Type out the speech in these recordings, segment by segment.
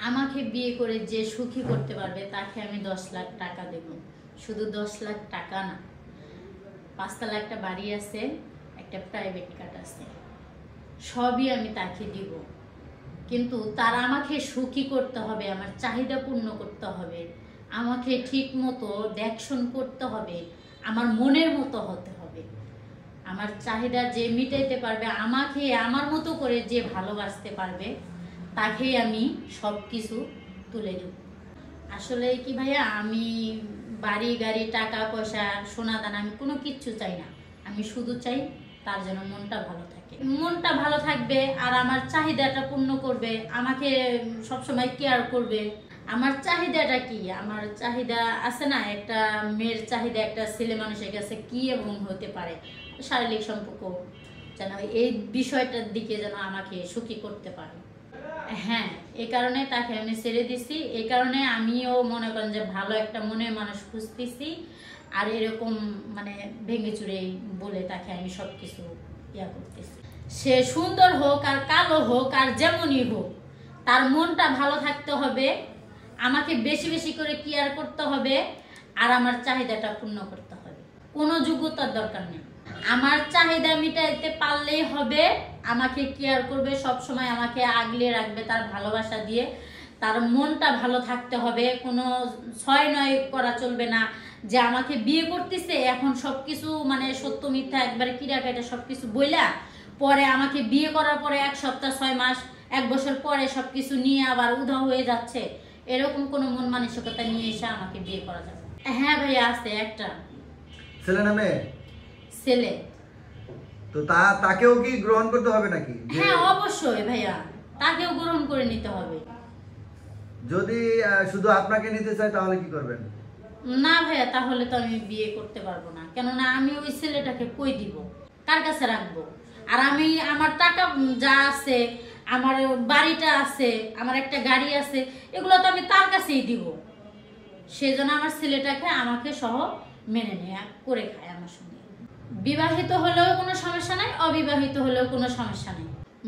আমাকে বিয়ে করে যে সুখী করতে পারবে তাকে আমি 10 লাখ টাকা দেব। শুধু 10 লাখ টাকা না, 5 তলা একটা বাড়ি আছে, একটা প্রাইভেট কার আছে, সবই আমি তাকে দিব। কিন্তু তার আমাকে সুখী করতে হবে, আমার চাহিদা পূর্ণ করতে হবে, আমাকে ঠিক মতো দেখশন করতে হবে, আমার মনের মতো হতে হবে। আমার চাহিদা যে মিটাইতে পারবে, আমাকে আমার মতো করে যে ভালোবাসতে পারবে, তাকেই আমি সব কিছু তুলে দেব। আসলে কি ভাইয়া, আমি বাড়ি গাড়ি টাকা পয়সা সোনা দানা আমি কোনো কিচ্ছু চাই না। আমি শুধু চাই তার যেন মনটা ভালো থাকে, মনটা ভালো থাকবে আর আমার চাহিদাটা পূর্ণ করবে, আমাকে সবসময় কেয়ার করবে। আমার চাহিদাটা কি, আমার চাহিদা আছে না, একটা মেয়ের চাহিদা একটা ছেলে মানুষের কাছে কি এবং হতে পারে, শারীরিক সম্পর্ক, যেন এই বিষয়টার দিকে যেন আমাকে সুখী করতে পারে। হ্যাঁ, এই কারণে তাকে আমি ছেড়ে দিছি। এই কারণে আমিও মনে করেন যে ভালো একটা মনের মানুষ খুঁজতেছি। আর এরকম মানে ভেঙে চুরে বলে তাকে আমি সবকিছু ইয়া করতেছি। সে সুন্দর হোক আর কালো হোক আর যেমনই হোক, তার মনটা ভালো থাকতে হবে, আমাকে বেশি বেশি করে কেয়ার করতে হবে, আর আমার চাহিদাটা পূর্ণ করতে হবে। কোনো যোগ্যতার দরকার নেই, আমার চাহিদা মিটাইতে পারলেই হবে। আমাকে কেয়ার করবে, সব সময় আমাকে আগলে রাখবে তার ভালোবাসা দিয়ে। তার মনটা ভালো থাকতে হবে, কোনো ছয় নয় করা চলবে না যে আমাকে বিয়ে করতেছে এখন সবকিছু মানে সত্য মিথ্যা একবারে কিরা কেটে সবকিছু বইলা পরে আমাকে বিয়ে করার পরে 1 সপ্তাহ 6 মাস 1 বছর পরে সবকিছু নিয়ে আবার উধাও হয়ে যাচ্ছে। এরকম কোনো মন মানসিকতা নিয়ে এসে আমাকে বিয়ে করা যাবে। হ্যাঁ ভাইয়া, আছে একটা ছেলে নামে ছেলে। তো তাকেও কি গ্রহণ করতে হবে নাকি? হ্যাঁ অবশ্যই ভাইয়া, তাকেও গ্রহণ করে নিতে হবে। যদি শুধু আপনাকে নিতে চায় তাহলে কি করবেন? না ভাইয়া, তাহলে তো আমি বিয়ে করতে পারবো না, কেননা আমি ওই ছেলেটাকে কই দিব, কার কাছে রাখবো? আর আমি আমার টাকা যা আছে, আমার বাড়িটা আছে, আমার একটা গাড়ি আছে, এগুলো তো আমি তার কাছেই দিব। সেজন্য আমার ছেলেটাকে আমাকে সহ মেনে নেয়া করে খায় আমার সঙ্গে। বিবাহিত হলেও কোনো সমস্যা নাই, অবিবাহিত হলেও কোনো সমস্যা নাই।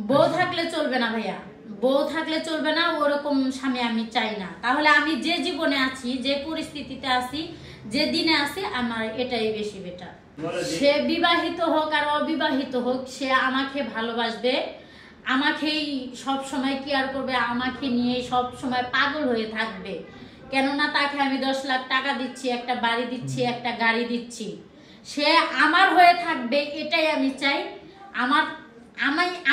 বউ থাকলে চলবে না ভাইয়া, বউ থাকলে চলবে না, ওরকম স্বামী আমি চাই না। তাহলে আমি যে জীবনে আছি, যে পরিস্থিতিতে আছি, যে দিনে আছি, আমার এটাই বেশি বেটার। সে বিবাহিত হোক আর অবিবাহিত হোক, সে আমাকে ভালোবাসবে, আমাকেই সব সময় কেয়ার করবে, আমাকে নিয়ে সব সময় পাগল হয়ে থাকবে। কেননা তাকে আমি 10 লাখ টাকা দিচ্ছি, একটা বাড়ি দিচ্ছি, একটা গাড়ি দিচ্ছি, সে আমার হয়ে থাকবে, এটাই আমি চাই।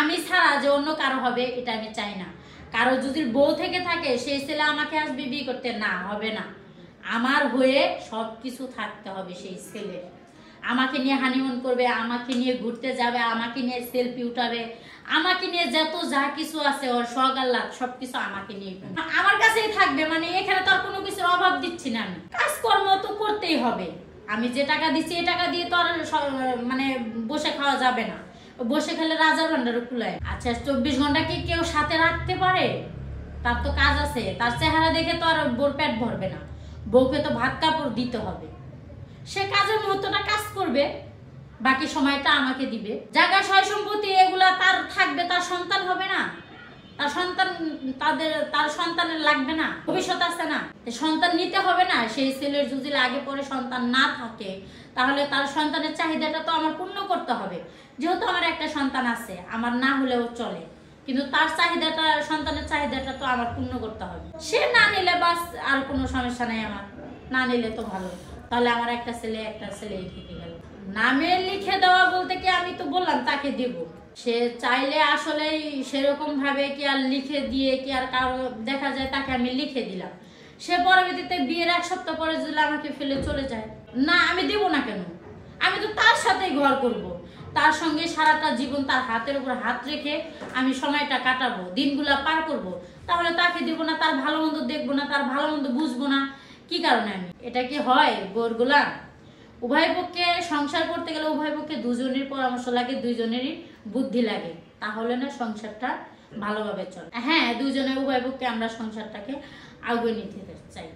আমি ছাড়া যে অন্য কারো হবে এটা আমি চাই না। কারো যদি বউ থেকে থাকে সেই ছেলে আমাকে আসবে বিয়ে করতে, না হবে না। আমার হয়ে সবকিছু থাকতে হবে সেই ছেলে। আমাকে নিয়ে হানিমুন করবে, আমাকে নিয়ে ঘুরতে যাবে, আমাকে নিয়ে সেলফি উঠাবে, আমাকে নিয়ে যা কিছু আছে ওর সগাল্লাত সবকিছু আমাকে নিয়ে আমার কাছেই থাকবে। মানে এখানে তো আর কোনো কিছুর অভাব দিচ্ছি না, আমি কাজকর্ম তো করতেই হবে। আমি যে টাকা দিচ্ছি এই টাকা দিয়ে তো আর মানে বসে খাওয়া যাবে না, বসে খেলে রাজার ভান্ডারও কুলায়। আচ্ছা 24 ঘন্টা কি কেউ সাথে রাখতে পারে? তার তো কাজ আছে, তার চেহারা দেখে তো আর বোর পেট ভরবে না, বউকে তো ভাত কাপড় দিতে হবে। সে কাজের মুহূর্তটা কাজ করবে, বাকি সময়টা আমাকে দিবে। জায়গা সয় সম্পত্তি এগুলা তার থাকবে, তার সন্তান হবে না, তার সন্তানের লাগবে না, ভবিষ্যৎ আছে না, সন্তান নিতে হবে না। সেই ছেলের যদি আগে পরে সন্তান না থাকে, তাহলে তার সন্তানের চাহিদাটা তো আমার পূর্ণ করতে হবে। যেহেতু আমার একটা সন্তান আছে, আমার না হলেও চলে, কিন্তু তার চাহিদাটা, সন্তানের চাহিদাটা তো আমার পূর্ণ করতে হবে। সে না নিলে বাস, আর কোনো সমস্যা নাই, আমার না নিলে তো ভালো। তাহলে আমার একটা ছেলেই থেকে গেল। নামে লিখে দেওয়া বলতে কি, আমি তো বললাম তাকে দেব, সে চাইলে আসলে সেরকম ভাবে কি আর লিখে দিয়ে কি আর কারো দেখা যায় তাকে আমি লিখে দিলাম, সে পরবর্তীতে বিয়ের 1 সপ্তাহ পরে যদি আমাকে ফেলে চলে যায়, না আমি দেব না। কেন? আমি তো তার সাথেই ঘর করব, তার সঙ্গে সারাটা জীবন তার হাতের উপর হাত রেখে আমি সময়টা কাটাবো, দিনগুলা পার করব। তাহলে তাকে দেব না, তার ভালো মন্দ দেখবো না, তার ভালো মন্দ বুঝবো না, কি কারণে? আমি এটা কি হয় গোরগুলা? উভয় পক্ষে সংসার করতে গেলে উভয় পক্ষে দুজনের পরামর্শ লাগে, দুইজনেরই বুদ্ধি লাগে, তাহলে না সংসারটা ভালোভাবে চলে। হ্যাঁ, দুজনে উভয় পক্ষে আমরা সংসারটাকে আগুয়ে নিতে চাই।